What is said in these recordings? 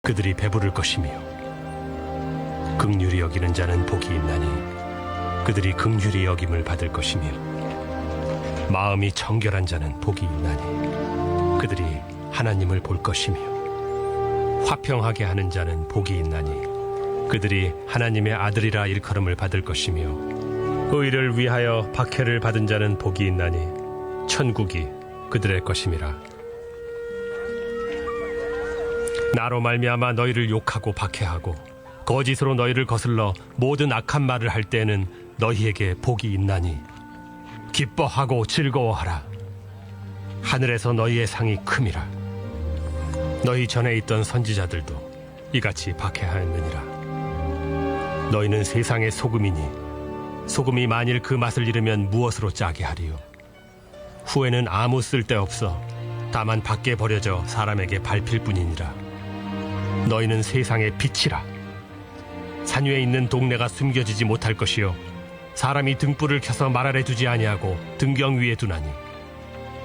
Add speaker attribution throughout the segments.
Speaker 1: 그들이 배부를 것이며 긍휼히 여기는 자는 복이 있나니 그들이 긍휼히 여김을 받을 것이며 마음이 청결한 자는 복이 있나니 그들이 하나님을 볼 것이며 화평하게 하는 자는 복이 있나니 그들이 하나님의 아들이라 일컬음을 받을 것이며 의를 위하여 박해를 받은 자는 복이 있나니 천국이 그들의 것임이라. 나로 말미암아 너희를 욕하고 박해하고 거짓으로 너희를 거슬러 모든 악한 말을 할 때에는 너희에게 복이 있나니 기뻐하고 즐거워하라. 하늘에서 너희의 상이 큼이라. 너희 전에 있던 선지자들도 이같이 박해하였느니라. 너희는 세상의 소금이니 소금이 만일 그 맛을 잃으면 무엇으로 짜게 하리요. 후에는 아무 쓸데없어 다만 밖에 버려져 사람에게 밟힐 뿐이니라. 너희는 세상의 빛이라. 산 위에 있는 동네가 숨겨지지 못할 것이요 사람이 등불을 켜서 말 아래 두지 아니하고 등경 위에 두나니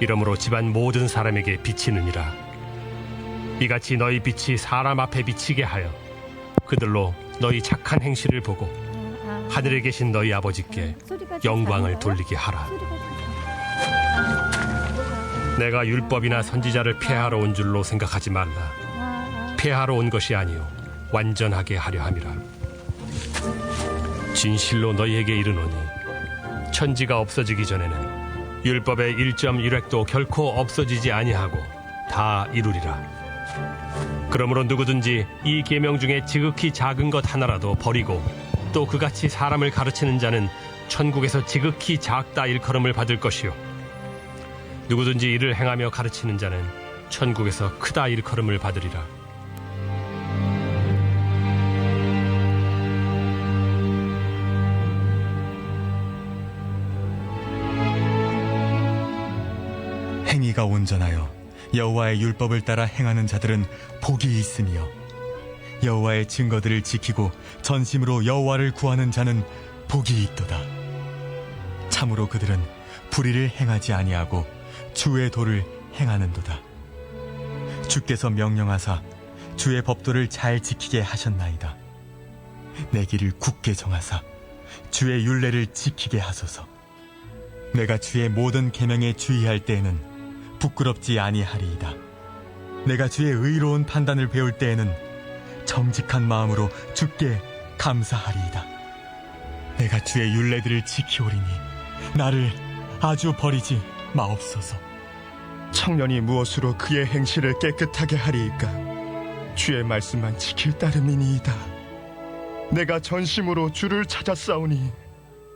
Speaker 1: 이러므로 집안 모든 사람에게 비치느니라. 이같이 너희 빛이 사람 앞에 비치게 하여 그들로 너희 착한 행실을 보고 하늘에 계신 너희 아버지께 영광을 돌리게 하라. 내가 율법이나 선지자를 폐하러 온 줄로 생각하지 말라. 폐하러 온 것이 아니요 완전하게 하려 함이라. 진실로 너희에게 이르노니 천지가 없어지기 전에는 율법의 1.1획도 결코 없어지지 아니하고 다 이루리라. 그러므로 누구든지 이 계명 중에 지극히 작은 것 하나라도 버리고 또 그같이 사람을 가르치는 자는 천국에서 지극히 작다 일컬음을 받을 것이요 누구든지 이를 행하며 가르치는 자는 천국에서 크다 일컬음을 받으리라.
Speaker 2: 행위가 온전하여 여호와의 율법을 따라 행하는 자들은 복이 있으며 여호와의 증거들을 지키고 전심으로 여호와를 구하는 자는 복이 있도다. 참으로 그들은 불의를 행하지 아니하고 주의 도를 행하는도다. 주께서 명령하사 주의 법도를 잘 지키게 하셨나이다. 내 길을 굳게 정하사 주의 율례를 지키게 하소서. 내가 주의 모든 계명에 주의할 때에는 부끄럽지 아니하리이다. 내가 주의 의로운 판단을 배울 때에는 정직한 마음으로 주께 감사하리이다. 내가 주의 율례들을 지키오리니 나를 아주 버리지 마옵소서.
Speaker 3: 청년이 무엇으로 그의 행실을 깨끗하게 하리이까? 주의 말씀만 지킬 따름이니이다. 내가 전심으로 주를 찾았사오니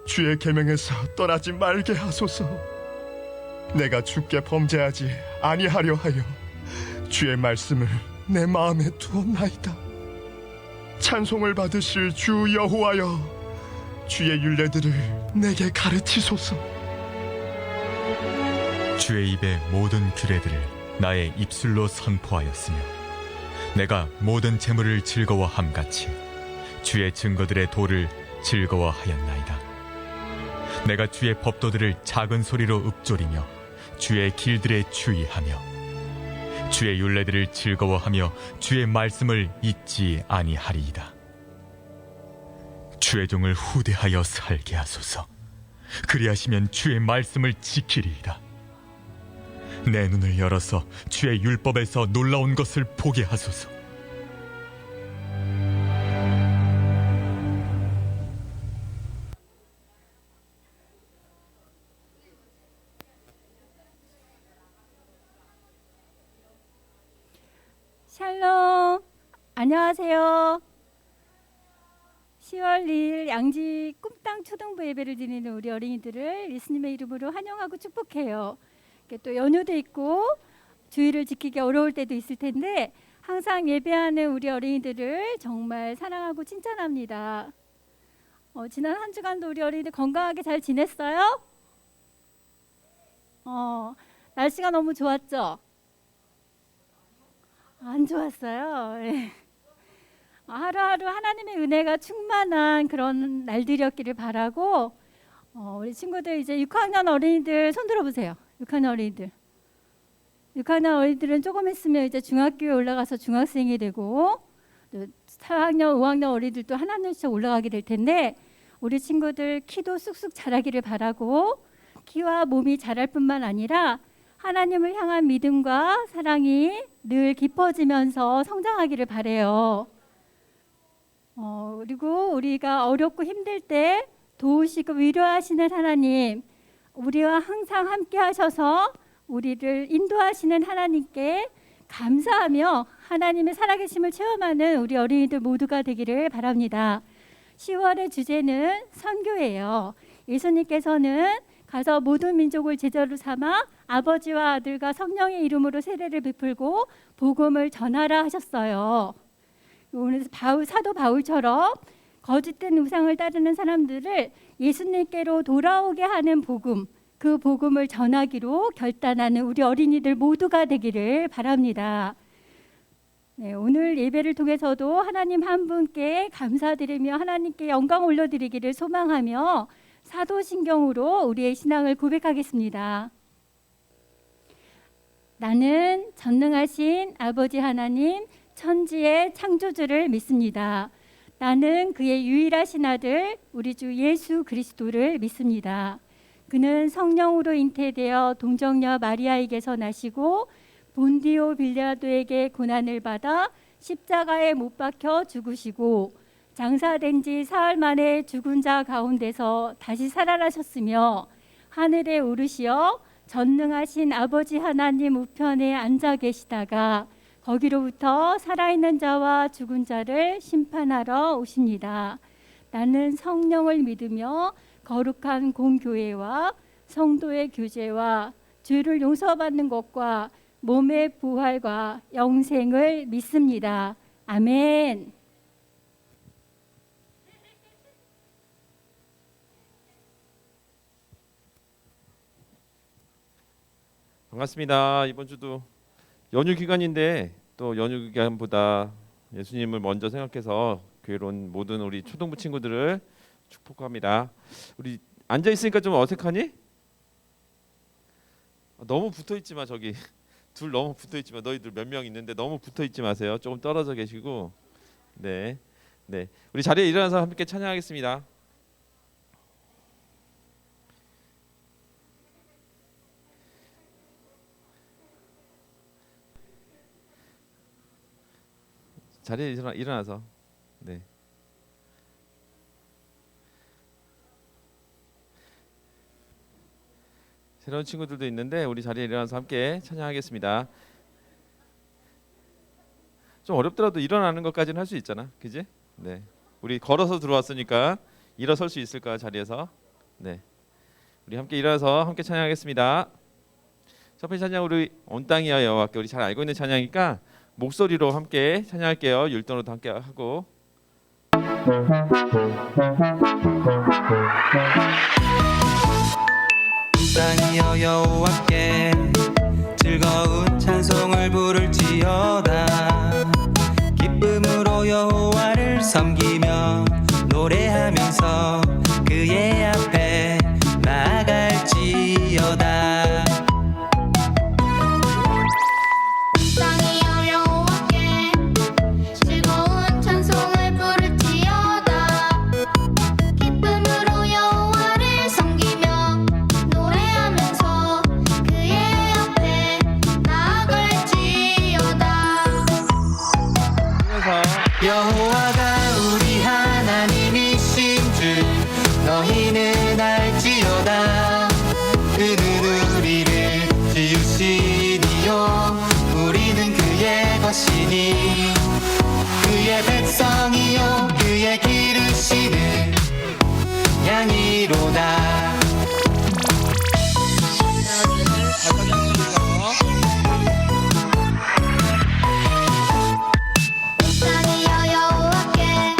Speaker 3: 주의 계명에서 떠나지 말게 하소서. 내가 주께 범죄하지 아니하려 하여 주의 말씀을 내 마음에 두었나이다. 찬송을 받으실 주 여호와여, 주의 율례들을 내게 가르치소서.
Speaker 2: 주의 입의 모든 규례들을 나의 입술로 선포하였으며 내가 모든 재물을 즐거워함같이 주의 증거들의 도를 즐거워하였나이다. 내가 주의 법도들을 작은 소리로 읊조리며 주의 길들에 주의하며 주의 율례들을 즐거워하며 주의 말씀을 잊지 아니하리이다. 주의 종을 후대하여 살게 하소서. 그리하시면 주의 말씀을 지키리이다. 내 눈을 열어서 주의 율법에서 놀라운 것을 보게 하소서.
Speaker 4: 샬롬, 안녕하세요. 10월 2일 양지 꿈땅 초등부 예배를 드리는 우리 어린이들을 예수님의 이름으로 환영하고 축복해요. 또 연휴도 있고 주의를 지키기 어려울 때도 있을 텐데 항상 예배하는 우리 어린이들을 정말 사랑하고 칭찬합니다. 지난 한 주간도 우리 어린이들 건강하게 잘 지냈어요? 날씨가 너무 좋았죠? 안 좋았어요. 네. 하루하루 하나님의 은혜가 충만한 그런 날들이었기를 바라고 우리 친구들 이제 6학년 어린이들 손 들어보세요. 6학년 어린이들. 6학년 어린이들은 조금 있으면 이제 중학교에 올라가서 중학생이 되고 또 4학년, 5학년 어린이들도 하나씩 올라가게 될 텐데 우리 친구들 키도 쑥쑥 자라기를 바라고 키와 몸이 자랄 뿐만 아니라 하나님을 향한 믿음과 사랑이 늘 깊어지면서 성장하기를 바래요. 그리고 우리가 어렵고 힘들 때 도우시고 위로하시는 하나님, 우리와 항상 함께 하셔서 우리를 인도하시는 하나님께 감사하며 하나님의 살아계심을 체험하는 우리 어린이들 모두가 되기를 바랍니다. 10월의 주제는 선교예요. 예수님께서는 가서 모든 민족을 제자로 삼아 아버지와 아들과 성령의 이름으로 세례를 베풀고 복음을 전하라 하셨어요. 오늘 사도 바울처럼 거짓된 우상을 따르는 사람들을 예수님께로 돌아오게 하는 복음, 그 복음을 전하기로 결단하는 우리 어린이들 모두가 되기를 바랍니다. 네, 오늘 예배를 통해서도 하나님 한 분께 감사드리며 하나님께 영광 올려드리기를 소망하며 사도신경으로 우리의 신앙을 고백하겠습니다. 나는 전능하신 아버지 하나님 천지의 창조주를 믿습니다. 나는 그의 유일하신 아들 우리 주 예수 그리스도를 믿습니다. 그는 성령으로 잉태되어 동정녀 마리아에게서 나시고 본디오 빌라도에게 고난을 받아 십자가에 못 박혀 죽으시고 장사된 지 사흘 만에 죽은 자 가운데서 다시 살아나셨으며 하늘에 오르시어 전능하신 아버지 하나님 우편에 앉아 계시다가 거기로부터 살아있는 자와 죽은 자를 심판하러 오십니다. 나는 성령을 믿으며 거룩한 공교회와 성도의 교제와 죄를 용서받는 것과 몸의 부활과 영생을 믿습니다. 아멘.
Speaker 5: 반갑습니다. 이번 주도 연휴 기간인데 또 연휴 기간보다 예수님을 먼저 생각해서 교회로 온 모든 우리 초등부 친구들을 축복합니다. 우리 앉아 있으니까 좀 어색하니? 너무 붙어 있지 마. 저기 둘 너무 붙어 있지 마. 너희들 몇 명 있는데 너무 붙어 있지 마세요. 조금 떨어져 계시고. 네. 우리 자리에 일어나서 함께 찬양하겠습니다. 자리에 일어나서. 네. 새로운 친구들도 있는데 우리 자리에 일어나서 함께 찬양하겠습니다. 좀 어렵더라도 일어나는 것까지는 할 수 있잖아, 그지? 네. 우리 걸어서 들어왔으니까 일어설 수 있을까 자리에서? 네. 우리 함께 일어나서 함께 찬양하겠습니다. 첫 번째 찬양 우리 온 땅이여 여호와께 우리 잘 알고 있는 찬양이니까 목소리로 함께 찬양할게요. 율동으로도 함께 하고.
Speaker 6: 땅이여 여호와께 즐거운 찬송을 부를지어다. 기쁨으로 여호와를 섬기며 노래하면서 그의 앞에 나아갈지어다.
Speaker 7: 땅이여 여호와께 즐거운 찬송을 부를지어다. 기쁨으로 여호와를 섬기며 노래하면서 그의 앞에 나아갈지어다.
Speaker 6: 여호와가 우리 하나님이신 줄 너희는 알지어다. 그는 우리를 지으시니요 우리는 그의 것이니 그의 백성이요 그의 기르시는 양이로다.
Speaker 7: 땅이여 여호와께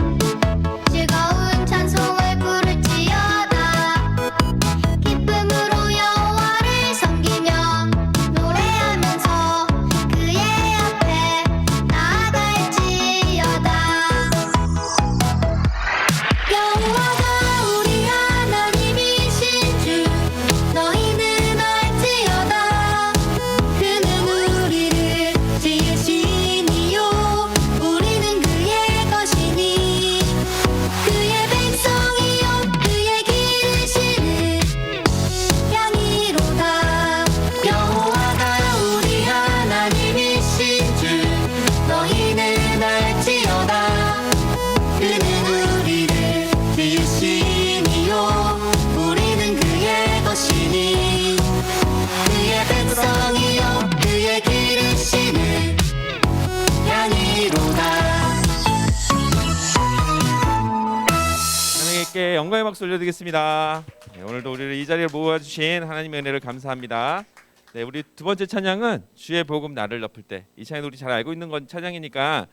Speaker 5: 하나님께 영광의 박수 올려드리겠습니다. 네, 오늘도 우리를 이 자리에 모아주신 하나님의 은혜를 감사합니다. 네, 우리 두 번째 찬양은 주의 복음 나를 덮을 때. 이 찬양도 우리 잘 알고 있는 건 찬양이니까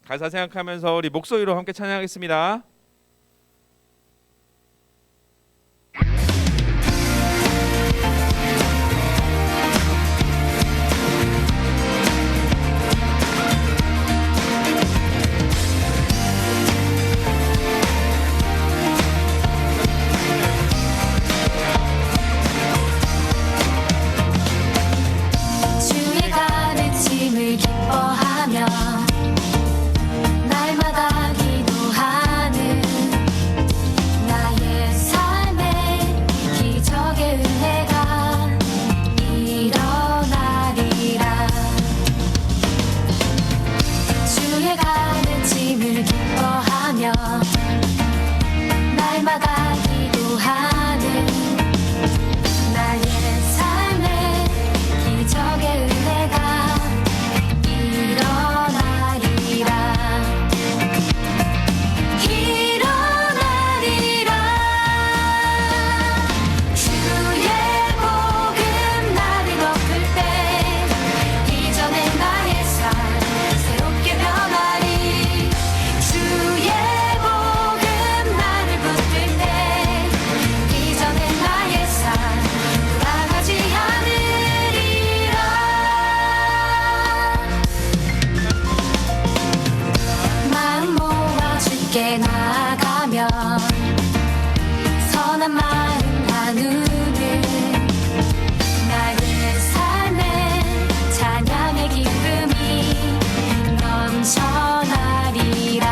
Speaker 5: 가사 생각하면서 우리 목소리로 함께 찬양하겠습니다.
Speaker 7: 주의 가르침을 기뻐하며 날마다 기도하는 나의 삶에 기적의 은혜가 일어나리라. 주의 가르침을 기뻐하며 날마다 기도하는 나의 삶에 기적의 은혜가 일어나리라. 일어나리라. 주의 복음 나를 덮을 때 이전의 나의 삶 새롭게 변하리. 주의 복음 나를 붙들 때 이전의 나의 삶 돌아가지 않으리라. 마음 모아 주께 나아가며 선한 마음 나누는 나의 삶에 찬양의 기쁨이 넘쳐나리라.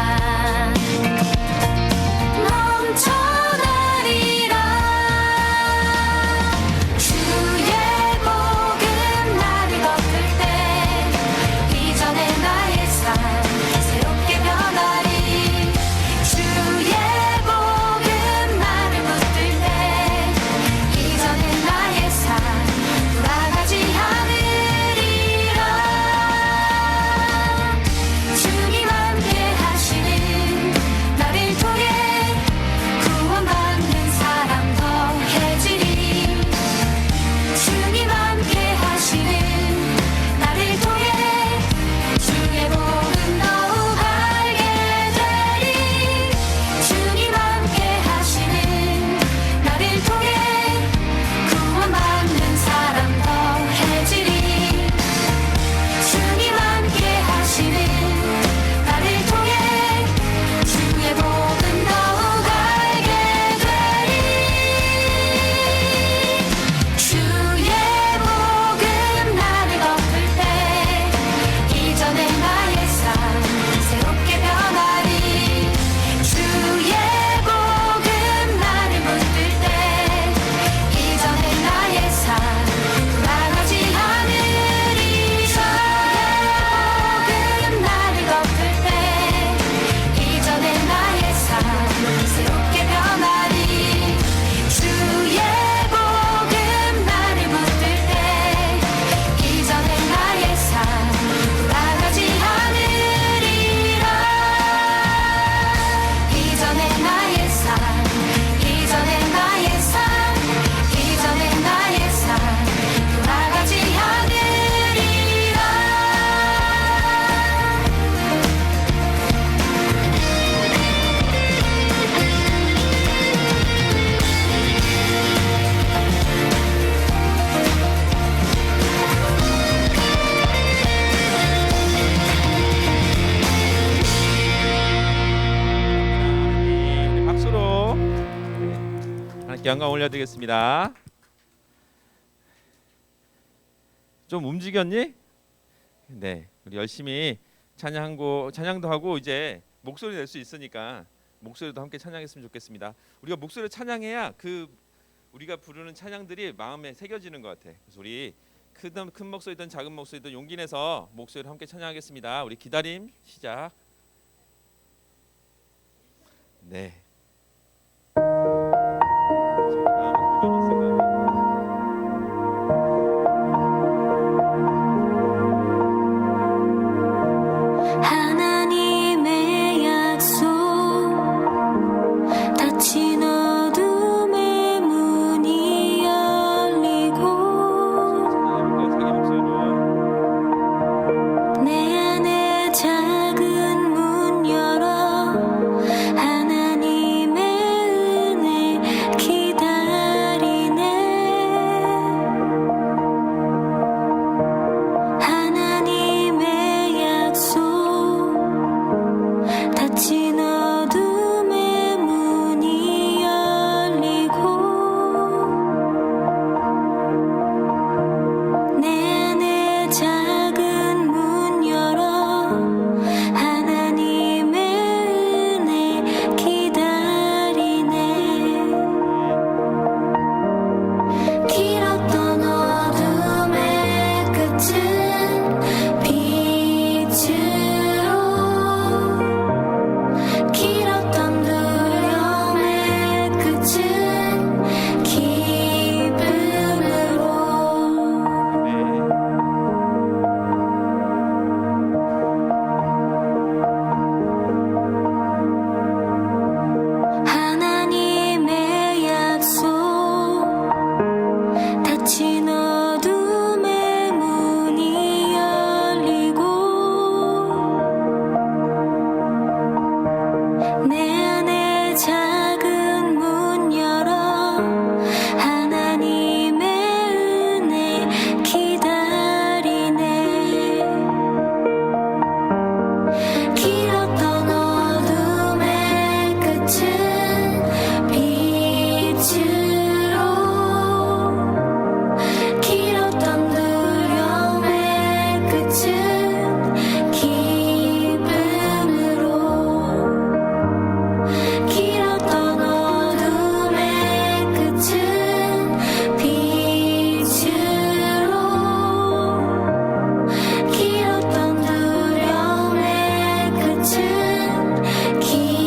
Speaker 7: 넘쳐나리라. 주의 복음 나를 덮을 때 이전의 나의 삶 새롭게 변하리. 주의 복음 나를 붙들 때 이전의 나의 삶 돌아가지 않으리라. 주님 함께 하시는 나를 통해 구원받는 사람 더해지리. 주님 함께 하시는 나를 통해 주의 복음 더욱 알게 되리. 주님 함께 하시는 나를 통해 구원받는 사람 더해지리. 주님 함께 하시는 나를 통해 주의 복음 더욱 알게 되리. 주의 복음 나를 덮을 때 이전의 나의 삶 새롭게 변하리. 주의 복음 나를 붙들 때 이전의 나의 삶 돌아가지 않으리. 주의 복음 나를 덮을 때 이전의 나의 삶 새롭게 변하리. 주의 복음 나를 붙들 때 이전의 나의 삶 돌아가지 않으리라. 이전의 나의 삶 이전의 나의 삶 이전의 나의 삶 돌아가지 않으리라.
Speaker 5: 네, 박수로 하나님께 영광 올려드리겠습니다. 좀 움직였니? 네, 우리 열심히 찬양도 하고 이제 목소리 낼 수 있으니까 목소리도 함께 찬양했으면 좋겠습니다. 우리가 목소리를 찬양해야 우리가 부르는 찬양들이 마음에 새겨지는 것 같아. 그래서 우리 큰 목소리든 작은 목소리든 용기 내서 목소리를 함께 찬양하겠습니다. 우리 기다림 시작. 네.
Speaker 7: 하나님의 약속 다치는 닫힌 어둠의 문이 열리고 내 안에 작은 문 열어 하나님의 은혜 기다리네. 길었던 어둠의 끝은 빛으로 길었던 두려움의 끝은 기쁨으로 하나님의 약속 닫힌 어둠의 문이 열리고 내 안에 작은 문 열어 하나님의 은혜 기다리네. 길었던 어둠의 끝은 빛으로 길었던 두려움의 끝은 기쁨으로 길었던 어둠의 끝은 빛으로 길었던 두려움의 끝은 기쁨으로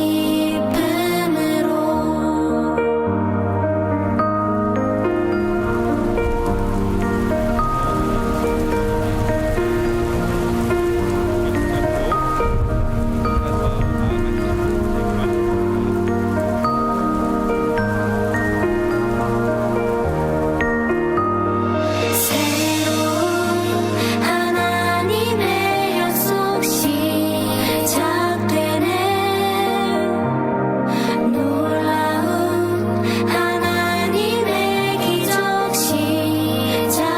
Speaker 7: 새로운 하나님의 약속 시작되네. 놀라운 하나님의 기적 시작되네.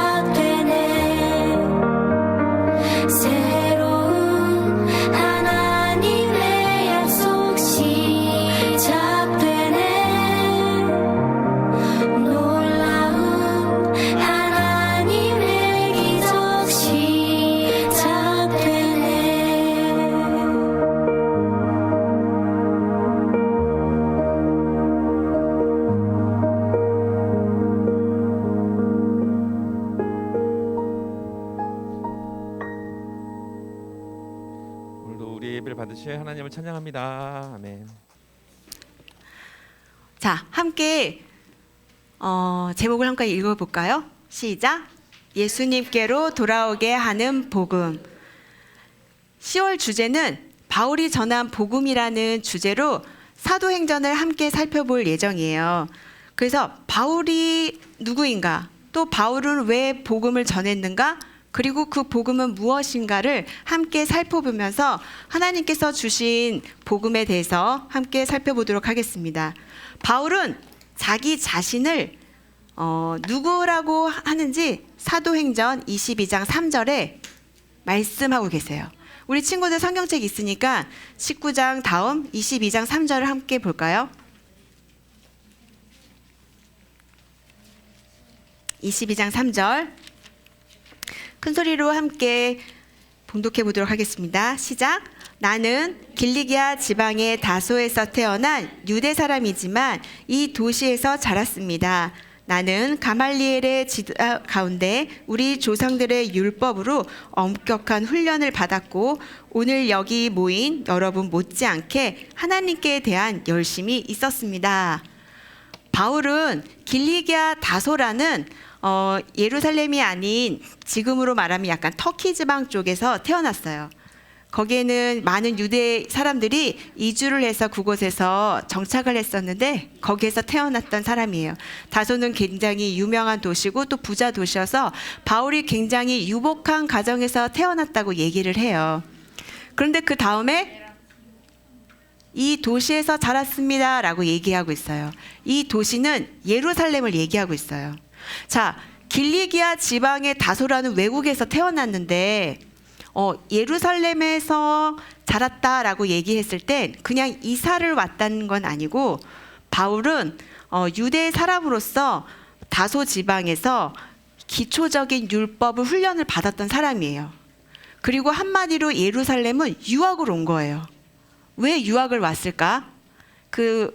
Speaker 7: 새로운 하나님의 약속 시작되네. 놀라운 하나님의 기적 시작되네.
Speaker 5: 오늘도 우리 예배를 받으실 하나님을 찬양합니다. 아멘.
Speaker 8: 자, 함께 제목을 함께 읽어볼까요? 시작. 예수님께로 돌아오게 하는 복음. 10월 주제는 바울이 전한 복음이라는 주제로 사도행전을 함께 살펴볼 예정이에요. 그래서 바울이 누구인가, 또 바울은 왜 복음을 전했는가, 그리고 그 복음은 무엇인가를 함께 살펴보면서 하나님께서 주신 복음에 대해서 함께 살펴보도록 하겠습니다. 바울은 자기 자신을 누구라고 하는지 사도행전 22장 3절에 말씀하고 계세요. 우리 친구들 성경책 있으니까 19장 다음 22장 3절을 함께 볼까요? 22장 3절 큰 소리로 함께 봉독해 보도록 하겠습니다. 시작. 나는 길리기아 지방의 다소에서 태어난 유대 사람이지만 이 도시에서 자랐습니다. 나는 가말리엘의 지도 가운데 우리 조상들의 율법으로 엄격한 훈련을 받았고 오늘 여기 모인 여러분 못지않게 하나님께 대한 열심이 있었습니다. 바울은 길리기아 다소라는 예루살렘이 아닌 지금으로 말하면 약간 터키 지방 쪽에서 태어났어요. 거기에는 많은 유대 사람들이 이주를 해서 그곳에서 정착을 했었는데 거기에서 태어났던 사람이에요. 다소는 굉장히 유명한 도시고 또 부자 도시여서 바울이 굉장히 유복한 가정에서 태어났다고 얘기를 해요. 그런데 그 다음에 이 도시에서 자랐습니다 라고 얘기하고 있어요. 이 도시는 예루살렘을 얘기하고 있어요. 자, 길리기아 지방의 다소라는 외국에서 태어났는데 예루살렘에서 자랐다라고 얘기했을 땐 그냥 이사를 왔다는 건 아니고 바울은 유대 사람으로서 다소 지방에서 기초적인 율법을 훈련을 받았던 사람이에요. 그리고 한마디로 예루살렘은 유학을 온 거예요. 왜 유학을 왔을까?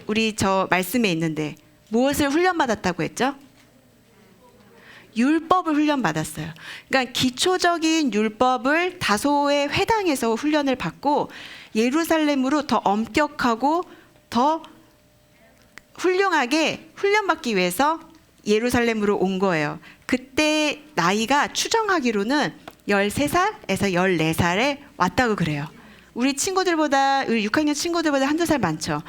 Speaker 8: 우리 저 말씀에 있는데 무엇을 훈련받았다고 했죠? 율법을 훈련받았어요. 그러니까 기초적인 율법을 다소의 회당에서 훈련을 받고 예루살렘으로 더 엄격하고 더 훌륭하게 훈련받기 위해서 예루살렘으로 온 거예요. 그때 나이가 추정하기로는 13살에서 14살에 왔다고 그래요. 우리 6학년 친구들보다 한두 살 많죠.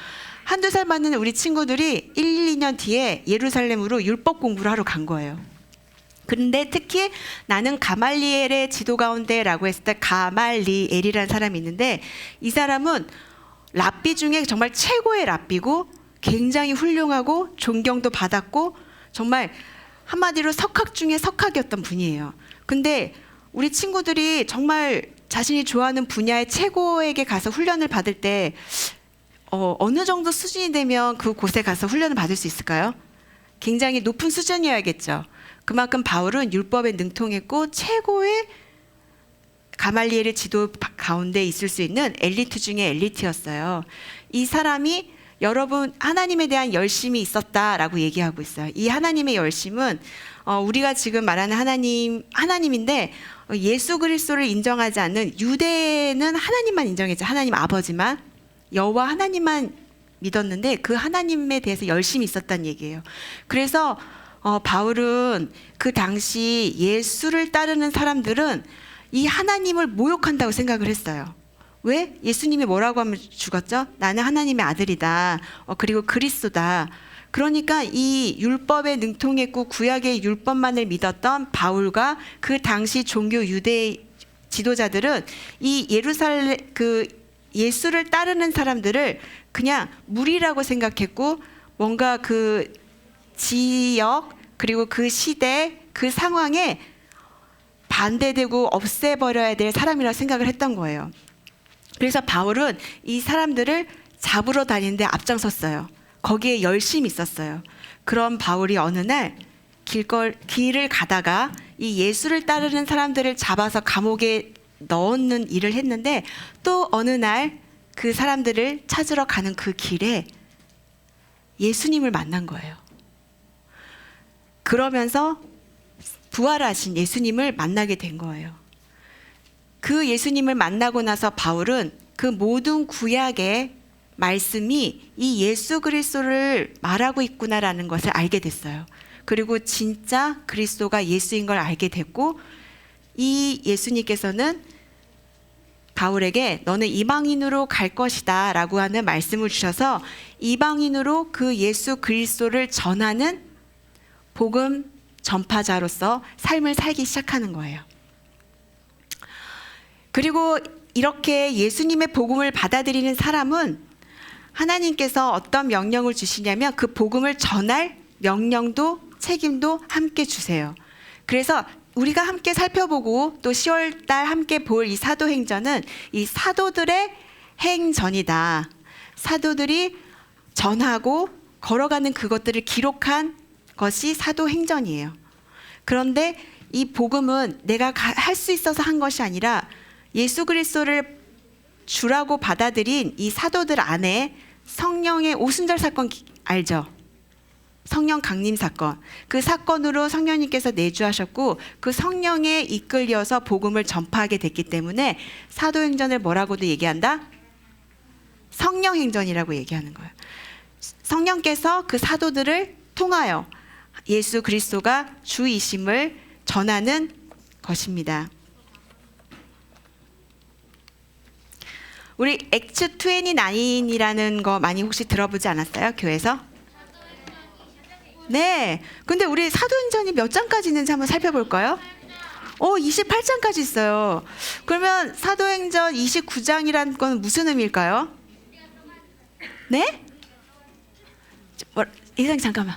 Speaker 8: 한두 살 많은 우리 친구들이 1, 2년 뒤에 예루살렘으로 율법 공부를 하러 간 거예요. 그런데 특히 나는 가말리엘의 지도 가운데라고 했을 때 가말리엘이라는 사람이 있는데 이 사람은 랍비 중에 정말 최고의 랍비고 굉장히 훌륭하고 존경도 받았고 정말 한마디로 석학 중에 석학이었던 분이에요. 근데 우리 친구들이 정말 자신이 좋아하는 분야의 최고에게 가서 훈련을 받을 때 어느 정도 수준이 되면 그 곳에 가서 훈련을 받을 수 있을까요? 굉장히 높은 수준이어야겠죠. 그만큼 바울은 율법에 능통했고 최고의 가말리엘의 지도 가운데 있을 수 있는 엘리트 중에 엘리트였어요. 이 사람이 여러분 하나님에 대한 열심이 있었다라고 얘기하고 있어요. 이 하나님의 열심은 우리가 지금 말하는 하나님인데 예수 그리스도를 인정하지 않는 유대는 하나님만 인정했죠. 하나님 아버지만 여호와 하나님만 믿었는데 그 하나님에 대해서 열심이 있었다는 얘기예요. 그래서 바울은 그 당시 예수를 따르는 사람들은 이 하나님을 모욕한다고 생각을 했어요. 왜? 예수님이 뭐라고 하면 죽었죠? 나는 하나님의 아들이다. 그리고 그리스도다. 그러니까 이 율법에 능통했고 구약의 율법만을 믿었던 바울과 그 당시 종교 유대 지도자들은 이 예루살렘 예수를 따르는 사람들을 그냥 무리라고 생각했고 뭔가 그 지역 그리고 그 시대 그 상황에 반대되고 없애버려야 될 사람이라고 생각을 했던 거예요. 그래서 바울은 이 사람들을 잡으러 다니는데 앞장섰어요. 거기에 열심이 있었어요. 그런 바울이 어느 날 길을 가다가 이 예수를 따르는 사람들을 잡아서 감옥에 넣는 일을 했는데 또 어느 날 그 사람들을 찾으러 가는 그 길에 예수님을 만난 거예요. 그러면서 부활하신 예수님을 만나게 된 거예요. 그 예수님을 만나고 나서 바울은 그 모든 구약의 말씀이 이 예수 그리스도를 말하고 있구나라는 것을 알게 됐어요. 그리고 진짜 그리스도가 예수인 걸 알게 됐고 이 예수님께서는 바울에게 너는 이방인으로 갈 것이다 라고 하는 말씀을 주셔서 이방인으로 그 예수 그리스도를 전하는 복음 전파자로서 삶을 살기 시작하는 거예요. 그리고 이렇게 예수님의 복음을 받아들이는 사람은 하나님께서 어떤 명령을 주시냐면 그 복음을 전할 명령도 책임도 함께 주세요. 그래서 우리가 함께 살펴보고 또 10월달 함께 볼 이 사도행전은 이 사도들의 행전이다. 사도들이 전하고 걸어가는 그것들을 기록한 것이 사도행전이에요. 그런데 이 복음은 내가 할 수 있어서 한 것이 아니라 예수 그리스도를 주라고 받아들인 이 사도들 안에 성령의 오순절 사건 알죠? 성령 강림 사건. 그 사건으로 성령님께서 내주하셨고 그 성령에 이끌려서 복음을 전파하게 됐기 때문에 사도행전을 뭐라고도 얘기한다? 성령행전이라고 얘기하는 거예요. 성령께서 그 사도들을 통하여 예수 그리스도가 주이심을 전하는 것입니다. 우리 액츠 29이라는 거 많이 혹시 들어보지 않았어요? 교회에서? 네. 근데 우리 사도행전이 몇 장까지 있는지 한번 살펴볼까요? 28장까지 있어요. 그러면 사도행전 29장이라는 건 무슨 의미일까요? 네? 이사님 잠깐만.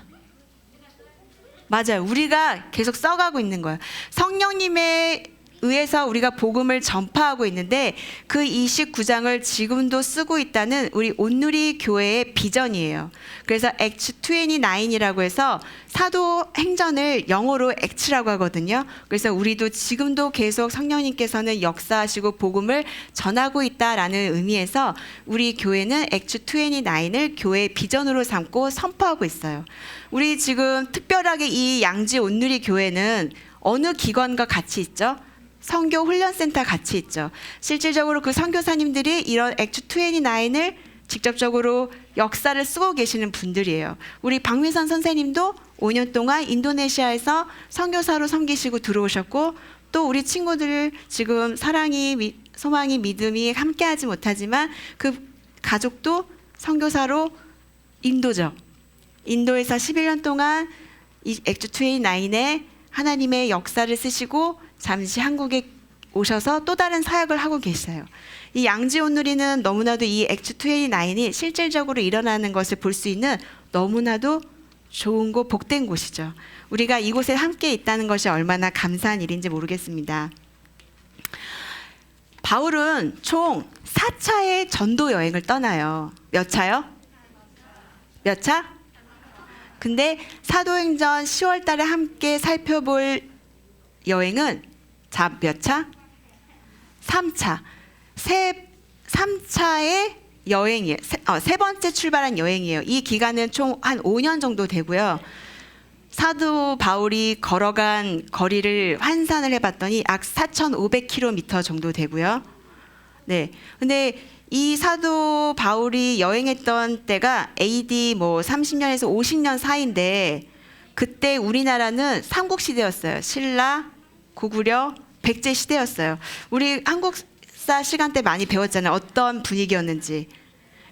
Speaker 8: 맞아요. 우리가 계속 써가고 있는 거예요. 성령님의 의해서 우리가 복음을 전파하고 있는데 그 29장을 지금도 쓰고 있다는 우리 온누리 교회의 비전이에요. 그래서 액츠 29이라고 해서 사도행전을 영어로 액츠라고 하거든요. 그래서 우리도 지금도 계속 성령님께서는 역사하시고 복음을 전하고 있다라는 의미에서 우리 교회는 액츠 29을 교회의 비전으로 삼고 선포하고 있어요. 우리 지금 특별하게 이 양지 온누리 교회는 어느 기관과 같이 있죠? 선교 훈련센터 같이 있죠. 실질적으로 그 선교사님들이 이런 액트 29을 직접적으로 역사를 쓰고 계시는 분들이에요. 우리 박미선 선생님도 5년 동안 인도네시아에서 선교사로 섬기시고 들어오셨고, 또 우리 친구들 지금 사랑이, 소망이, 믿음이 함께하지 못하지만 그 가족도 선교사로 인도죠. 인도에서 11년 동안 이 액트 29에 하나님의 역사를 쓰시고 잠시 한국에 오셔서 또 다른 사역을 하고 계셔요. 이 양지 온누리는 너무나도 이 액트 29이 실질적으로 일어나는 것을 볼 수 있는 너무나도 좋은 곳, 복된 곳이죠. 우리가 이곳에 함께 있다는 것이 얼마나 감사한 일인지 모르겠습니다. 바울은 총 4차의 전도 여행을 떠나요. 몇 차요? 몇 차? 근데 사도행전 10월 달에 함께 살펴볼 여행은 몇 차? 3차. 3차의 여행이에요. 세 번째 출발한 여행이에요. 이 기간은 총 한 5년 정도 되고요. 사도 바울이 걸어간 거리를 환산을 해봤더니 약 4,500km 정도 되고요. 네. 근데 이 사도 바울이 여행했던 때가 AD 30년에서 50년 사이인데, 그때 우리나라는 삼국시대였어요. 신라, 고구려, 백제 시대였어요. 우리 한국사 시간 때 많이 배웠잖아요. 어떤 분위기였는지.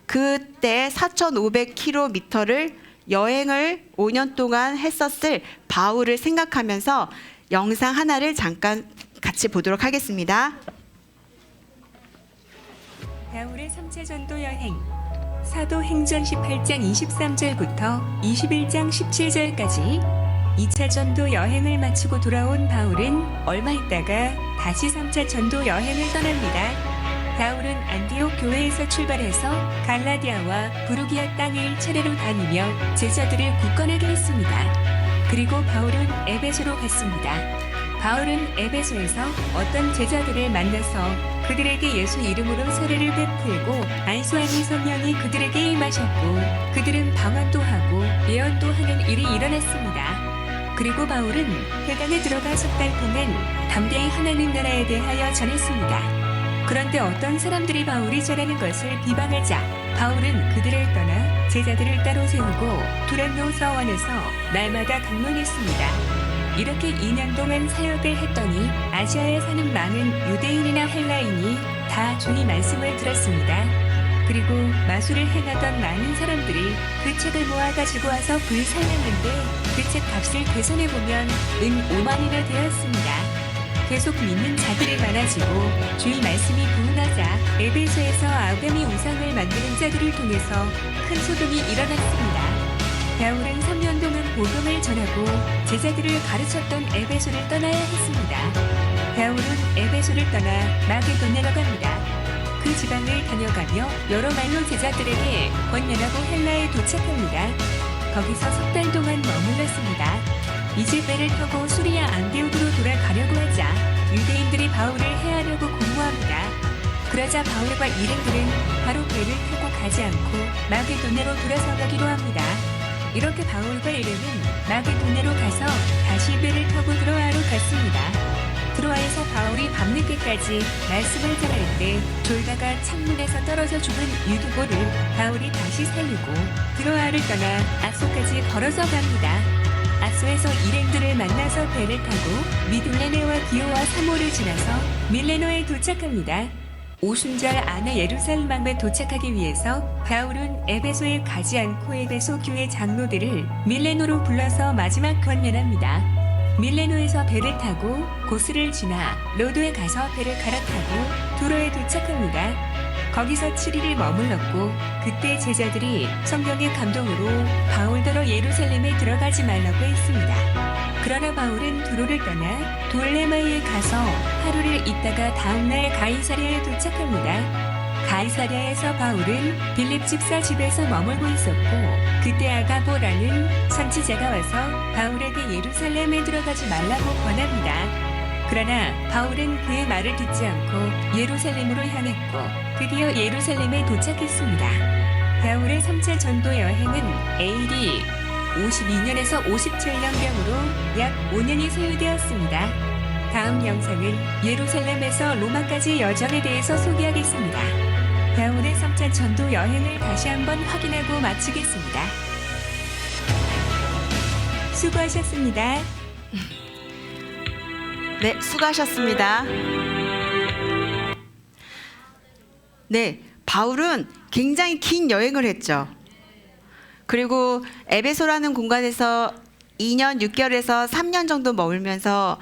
Speaker 8: 그때 4,500km를 여행을 5년 동안 했었을 바울을 생각하면서 영상 하나를 잠깐 같이 보도록 하겠습니다.
Speaker 9: 바울의 3차 전도 여행. 사도행전 18장 23절부터 21장 17절까지 2차 전도 여행을 마치고 돌아온 바울은 얼마 있다가 다시 3차 전도 여행을 떠납니다. 바울은 안디옥 교회에서 출발해서 갈라디아와 부르기아 땅을 차례로 다니며 제자들을 굳건하게 했습니다. 그리고 바울은 에베소로 갔습니다. 바울은 에베소에서 어떤 제자들을 만나서 그들에게 예수 이름으로 세례를 베풀고 안수하는 성령이 그들에게 임하셨고, 그들은 방언도 하고 예언도 하는 일이 일어났습니다. 그리고 바울은 회당에 들어가 석 달 동안 담대히 하나님 나라에 대하여 전했습니다. 그런데 어떤 사람들이 바울이 전하는 것을 비방하자 바울은 그들을 떠나 제자들을 따로 세우고 두란노 서원에서 날마다 강론했습니다. 이렇게 2년 동안 사역을 했더니 아시아에 사는 많은 유대인이나 헬라인이 다 주의 말씀을 들었습니다. 그리고 마술을 행하던 많은 사람들이 그 책을 모아 가지고 와서 불사했는데 그 책 값을 계산해보면 은 5만이나 되었습니다. 계속 믿는 자들이 많아지고 주의 말씀이 부흥하자 에베소에서 아담이 우상을 만드는 자들을 통해서 큰 소동이 일어났습니다. 바울은 3년 동안 복음을 전하고 제자들을 가르쳤던 에베소를 떠나야 했습니다. 바울은 에베소를 떠나 마게도냐로 갑니다. 그 지방을 다녀가며 여러 말로 제자들에게 권면하고 헬라에 도착합니다. 거기서 석 달 동안 머물렀습니다. 이제 배를 타고 수리아 안디옥으로 돌아가려고 하자 유대인들이 바울을 해하려고 공모합니다. 그러자 바울과 일행들은 바로 배를 타고 가지 않고 마게도냐로 돌아서 가기로 합니다. 이렇게 바울과 일행은 마게도냐로 가서 다시 배를 타고 드로아로 갔습니다. 드로아에서 바울이 밤늦게까지 말씀을 전할 때 졸다가 창문에서 떨어져 죽은 유두보를 바울이 다시 살리고 드로아를 떠나 아소까지 걸어서 갑니다. 아소에서 일행들을 만나서 배를 타고 미둘레네와 기오와 사모를 지나서 밀레노에 도착합니다. 오순절 안에 예루살렘 왕에 도착하기 위해서 바울은 에베소에 가지 않고 에베소 교회 장로들을 밀레노로 불러서 마지막 권면합니다. 밀레노에서 배를 타고 고스를 지나 로도에 가서 배를 갈아타고 두로에 도착합니다. 거기서 7일을 머물렀고 그때 제자들이 성령의 감동으로 바울더러 예루살렘에 들어가지 말라고 했습니다. 그러나 바울은 두로를 떠나 돌레마이에 가서 하루를 있다가 다음날 가이사랴에 도착합니다. 가이사랴에서 바울은 빌립 집사 집에서 머물고 있었고 그때 아가보라는 선지자가 와서 바울에게 예루살렘에 들어가지 말라고 권합니다. 그러나 바울은 그의 말을 듣지 않고 예루살렘으로 향했고 드디어 예루살렘에 도착했습니다. 바울의 3차 전도 여행은 AD 52년에서 57년경으로 약 5년이 소요되었습니다. 다음 영상은 예루살렘에서 로마까지 여정에 대해서 소개하겠습니다. 바울의 3차 전도 여행을 다시 한번 확인하고 마치겠습니다. 수고하셨습니다.
Speaker 8: 네, 수고하셨습니다. 네, 바울은 굉장히 긴 여행을 했죠. 그리고 에베소라는 공간에서 2년 6개월에서 3년 정도 머물면서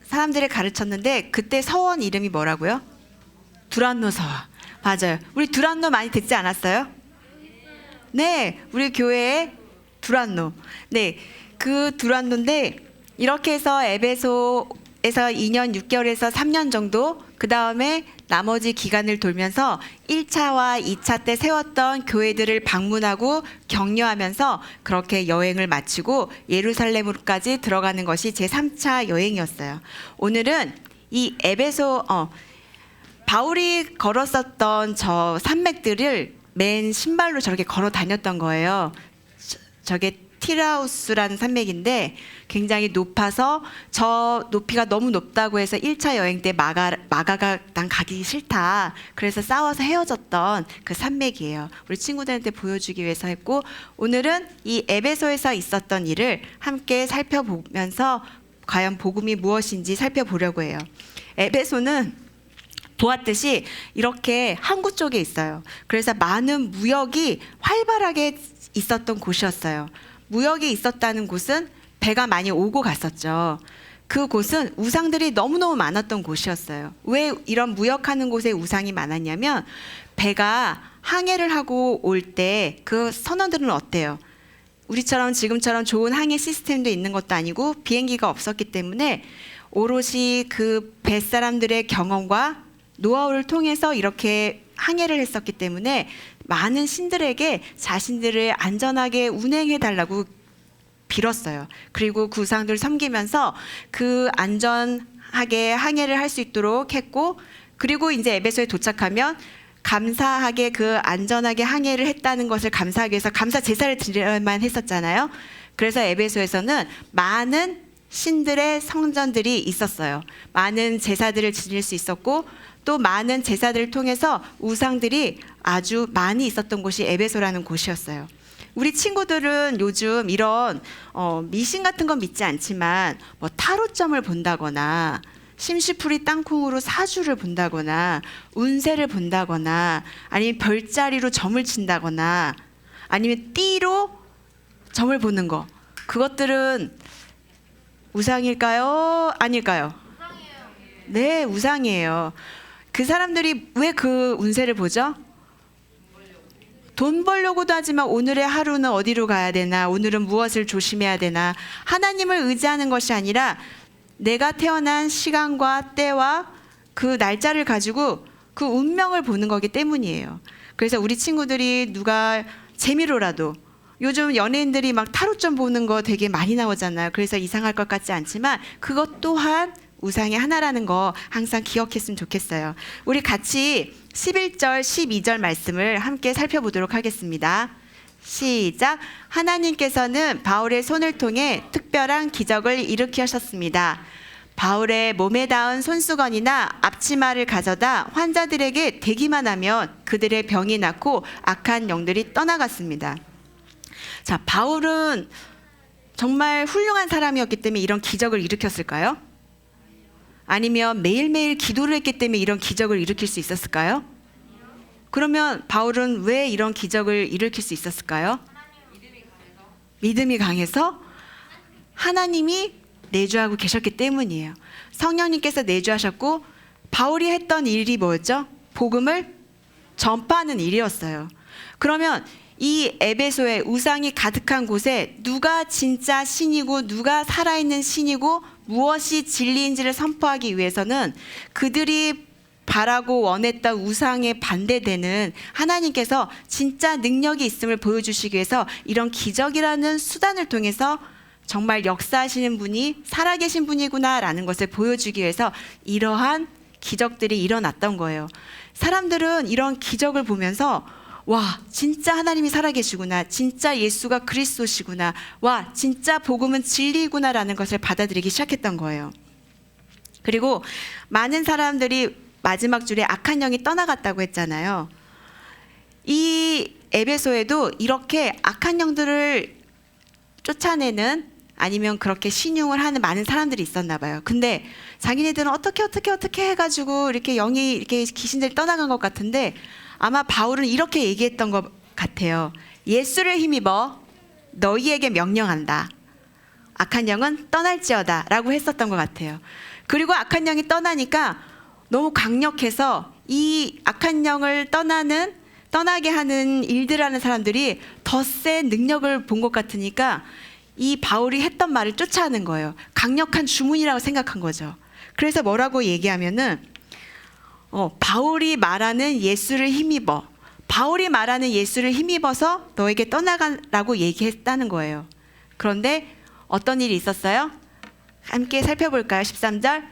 Speaker 8: 사람들을 가르쳤는데 그때 서원 이름이 뭐라고요? 두란노 서원. 맞아요. 우리 두란노 많이 듣지 않았어요? 네, 우리 교회의 두란노. 네, 그 두란노인데 이렇게 해서 에베소에서 2년 6개월에서 3년 정도 그 다음에 나머지 기간을 돌면서 1차와 2차 때 세웠던 교회들을 방문하고 격려하면서 그렇게 여행을 마치고 예루살렘으로까지 들어가는 것이 제3차 여행이었어요. 오늘은 이 바울이 걸었었던 저 산맥들을 맨 신발로 저렇게 걸어 다녔던 거예요. 저게 티라우스라는 산맥인데 굉장히 높아서 저 높이가 너무 높다고 해서 1차 여행 때 마가가 난 가기 싫다. 그래서 싸워서 헤어졌던 그 산맥이에요. 우리 친구들한테 보여주기 위해서 했고 오늘은 이 에베소에서 있었던 일을 함께 살펴보면서 과연 복음이 무엇인지 살펴보려고 해요. 에베소는 보았듯이 이렇게 항구 쪽에 있어요. 그래서 많은 무역이 활발하게 있었던 곳이었어요. 무역이 있었다는 곳은 배가 많이 오고 갔었죠. 그 곳은 우상들이 너무너무 많았던 곳이었어요. 왜 이런 무역하는 곳에 우상이 많았냐면 배가 항해를 하고 올 때 그 선원들은 어때요? 우리처럼 지금처럼 좋은 항해 시스템도 있는 것도 아니고 비행기가 없었기 때문에 오롯이 그 뱃사람들의 경험과 노하우를 통해서 이렇게 항해를 했었기 때문에 많은 신들에게 자신들을 안전하게 운행해 달라고 빌었어요. 그리고 그 우상들을 섬기면서 그 안전하게 항해를 할 수 있도록 했고 그리고 이제 에베소에 도착하면 감사하게 그 안전하게 항해를 했다는 것을 감사하기 위해서 감사 제사를 드려야만 했었잖아요. 그래서 에베소에서는 많은 신들의 성전들이 있었어요. 많은 제사들을 지낼 수 있었고 또 많은 제사들을 통해서 우상들이 아주 많이 있었던 곳이 에베소라는 곳이었어요. 우리 친구들은 요즘 이런 미신 같은 건 믿지 않지만 뭐 타로점을 본다거나 심시풀이 땅콩으로 사주를 본다거나 운세를 본다거나 아니면 별자리로 점을 친다거나 아니면 띠로 점을 보는 거 그것들은 우상일까요? 아닐까요? 네, 우상이에요. 그 사람들이 왜 그 운세를 보죠? 돈 벌려고도 하지만 오늘의 하루는 어디로 가야 되나, 오늘은 무엇을 조심해야 되나, 하나님을 의지하는 것이 아니라 내가 태어난 시간과 때와 그 날짜를 가지고 그 운명을 보는 거기 때문이에요. 그래서 우리 친구들이 누가 재미로라도 요즘 연예인들이 막 타로점 보는 거 되게 많이 나오잖아요. 그래서 이상할 것 같지 않지만 그것 또한 우상의 하나라는 거 항상 기억했으면 좋겠어요. 우리 같이 11절, 12절 말씀을 함께 살펴보도록 하겠습니다. 시작. 하나님께서는 바울의 손을 통해 특별한 기적을 일으키셨습니다. 바울의 몸에 닿은 손수건이나 앞치마를 가져다 환자들에게 대기만 하면 그들의 병이 낫고 악한 영들이 떠나갔습니다. 자, 바울은 정말 훌륭한 사람이었기 때문에 이런 기적을 일으켰을까요? 아니면 매일매일 기도를 했기 때문에 이런 기적을 일으킬 수 있었을까요? 그러면 바울은 왜 이런 기적을 일으킬 수 있었을까요? 믿음이 강해서 하나님이 내주하고 계셨기 때문이에요. 성령님께서 내주하셨고 바울이 했던 일이 뭐였죠? 복음을 전파하는 일이었어요. 그러면 이 에베소의 우상이 가득한 곳에 누가 진짜 신이고 누가 살아있는 신이고 무엇이 진리인지를 선포하기 위해서는 그들이 바라고 원했던 우상에 반대되는 하나님께서 진짜 능력이 있음을 보여주시기 위해서 이런 기적이라는 수단을 통해서 정말 역사하시는 분이 살아계신 분이구나라는 것을 보여주기 위해서 이러한 기적들이 일어났던 거예요. 사람들은 이런 기적을 보면서 와, 진짜 하나님이 살아계시구나. 진짜 예수가 그리스도시구나. 와, 진짜 복음은 진리구나라는 것을 받아들이기 시작했던 거예요. 그리고 많은 사람들이 마지막 줄에 악한 영이 떠나갔다고 했잖아요. 이 에베소에도 이렇게 악한 영들을 쫓아내는 아니면 그렇게 신용을 하는 많은 사람들이 있었나 봐요. 근데 자기네들은 어떻게 해가지고 이렇게 영이 이렇게 귀신들이 떠나간 것 같은데 아마 바울은 이렇게 얘기했던 것 같아요. 예수를 힘입어 너희에게 명령한다. 악한 영은 떠날지어다 라고 했었던 것 같아요. 그리고 악한 영이 떠나니까 너무 강력해서 이 악한 영을 떠나게 하는 일들하는 사람들이 더 센 능력을 본 것 같으니까 이 바울이 했던 말을 쫓아하는 거예요. 강력한 주문이라고 생각한 거죠. 그래서 뭐라고 얘기하면은 바울이 말하는 예수를 힘입어. 바울이 말하는 예수를 힘입어서 너에게 떠나가라고 얘기했다는 거예요. 그런데 어떤 일이 있었어요? 함께 살펴볼까요? 13절.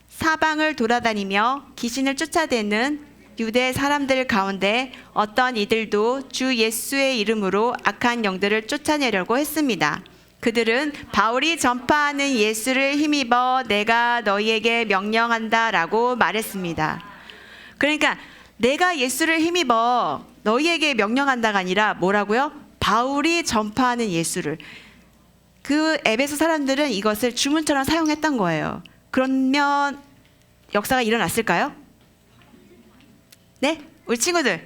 Speaker 8: 사방을 돌아다니며 귀신을 쫓아대는 유대 사람들 가운데 어떤 이들도 주 예수의 이름으로 악한 영들을 쫓아내려고 했습니다. 그들은 바울이 전파하는 예수를 힘입어 내가 너희에게 명령한다라고 말했습니다. 그러니까 내가 예수를 힘입어 너희에게 명령한다가 아니라 뭐라고요? 바울이 전파하는 예수를. 그 에베소 사람들은 이것을 주문처럼 사용했던 거예요. 그러면 역사가 일어났을까요? 네? 우리 친구들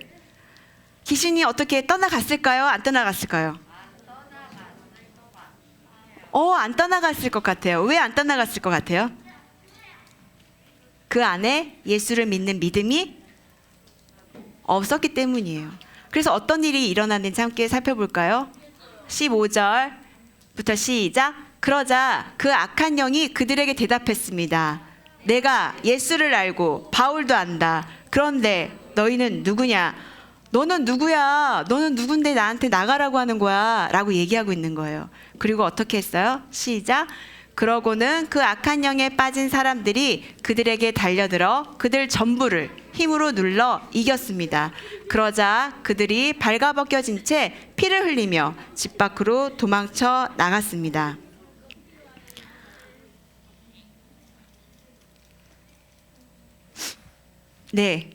Speaker 8: 귀신이 어떻게 떠나갔을까요? 안 떠나갔을까요? 안 떠나갔을 것 같아요. 왜 안 떠나갔을 것 같아요? 그 안에 예수를 믿는 믿음이 없었기 때문이에요. 그래서 어떤 일이 일어났는지 함께 살펴볼까요? 15절부터 시작. 그러자 그 악한 영이 그들에게 대답했습니다. 내가 예수를 알고 바울도 안다. 그런데 너희는 누구냐? 너는 누구야? 너는 누군데 나한테 나가라고 하는 거야? 라고 얘기하고 있는 거예요. 그리고 어떻게 했어요? 시작. 그러고는 그 악한 영에 빠진 사람들이 그들에게 달려들어 그들 전부를 힘으로 눌러 이겼습니다. 그러자 그들이 발가벗겨진 채 피를 흘리며 집 밖으로 도망쳐 나갔습니다. 네,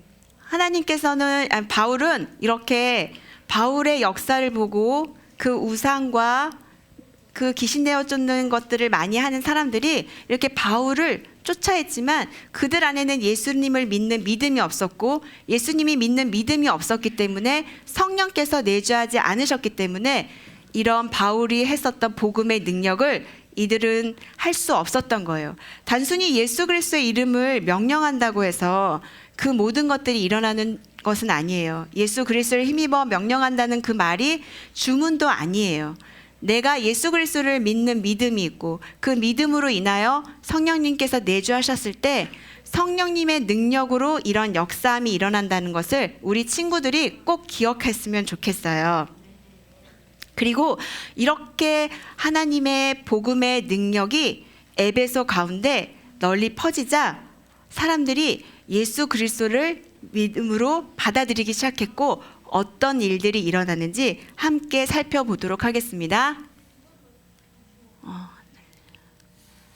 Speaker 8: 바울은 이렇게 바울의 역사를 보고 그 우상과 그 귀신 내어 쫓는 것들을 많이 하는 사람들이 이렇게 바울을 쫓아했지만 그들 안에는 예수님을 믿는 믿음이 없었고 예수님이 믿는 믿음이 없었기 때문에 성령께서 내주하지 않으셨기 때문에 이런 바울이 했었던 복음의 능력을 이들은 할 수 없었던 거예요. 단순히 예수 그리스도의 이름을 명령한다고 해서 그 모든 것들이 일어나는 것은 아니에요. 예수 그리스도를 힘입어 명령한다는 그 말이 주문도 아니에요. 내가 예수 그리스도를 믿는 믿음이 있고 그 믿음으로 인하여 성령님께서 내주하셨을 때 성령님의 능력으로 이런 역사함이 일어난다는 것을 우리 친구들이 꼭 기억했으면 좋겠어요. 그리고 이렇게 하나님의 복음의 능력이 에베소 가운데 널리 퍼지자 사람들이 예수 그리스도를 믿음으로 받아들이기 시작했고 어떤 일들이 일어나는지 함께 살펴보도록 하겠습니다.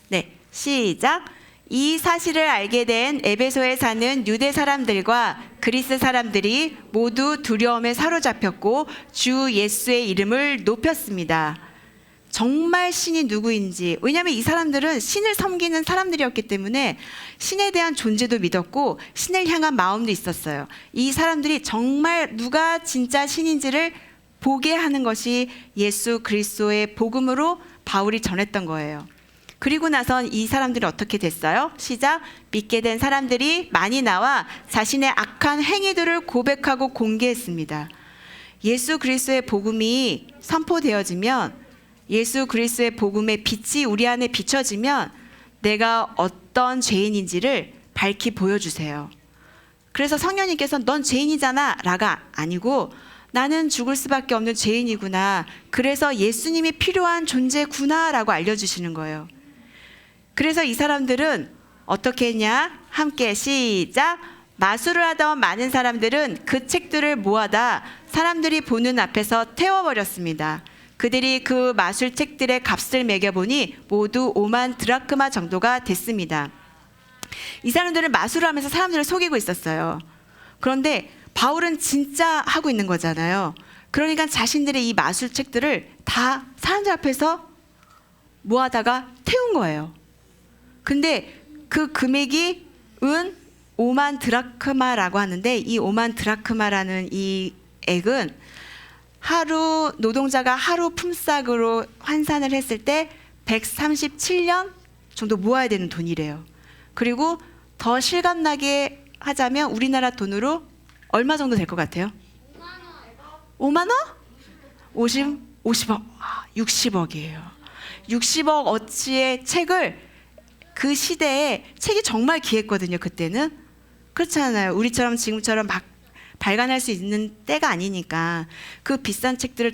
Speaker 8: 네, 시작. 이 사실을 알게 된 에베소에 사는 유대 사람들과 그리스 사람들이 모두 두려움에 사로잡혔고 주 예수의 이름을 높였습니다. 정말 신이 누구인지, 왜냐하면 이 사람들은 신을 섬기는 사람들이었기 때문에 신에 대한 존재도 믿었고 신을 향한 마음도 있었어요. 이 사람들이 정말 누가 진짜 신인지를 보게 하는 것이 예수 그리스도의 복음으로 바울이 전했던 거예요. 그리고 나선 이 사람들이 어떻게 됐어요? 시작. 믿게 된 사람들이 많이 나와 자신의 악한 행위들을 고백하고 공개했습니다. 예수 그리스도의 복음이 선포되어지면, 예수 그리스도의 복음의 빛이 우리 안에 비춰지면 내가 어떤 죄인인지를 밝히 보여주세요. 그래서 성령님께서 넌 죄인이잖아 라가 아니고 나는 죽을 수밖에 없는 죄인이구나. 그래서 예수님이 필요한 존재구나 라고 알려주시는 거예요. 그래서 이 사람들은 어떻게 했냐? 함께 시작. 마술을 하던 많은 사람들은 그 책들을 모아다 사람들이 보는 앞에서 태워버렸습니다. 그들이 그 마술 책들의 값을 매겨보니 모두 5만 드라크마 정도가 됐습니다. 이 사람들은 마술을 하면서 사람들을 속이고 있었어요. 그런데 바울은 진짜 하고 있는 거잖아요. 그러니까 자신들의 이 마술 책들을 다 사람들 앞에서 모아다가 태운 거예요. 근데 그 금액이 은 5만 드라크마라고 하는데, 이 5만 드라크마라는 이 액은 하루 노동자가 하루 품삯으로 환산을 했을 때 137년 정도 모아야 되는 돈이래요. 그리고 더 실감나게 하자면 우리나라 돈으로 얼마 정도 될 것 같아요? 5만 원? 50억, 60억이에요. 60억 어치의 책을, 그 시대에 책이 정말 귀했거든요. 그때는. 그렇잖아요. 우리처럼 지금처럼 막 발간할 수 있는 때가 아니니까 그 비싼 책들을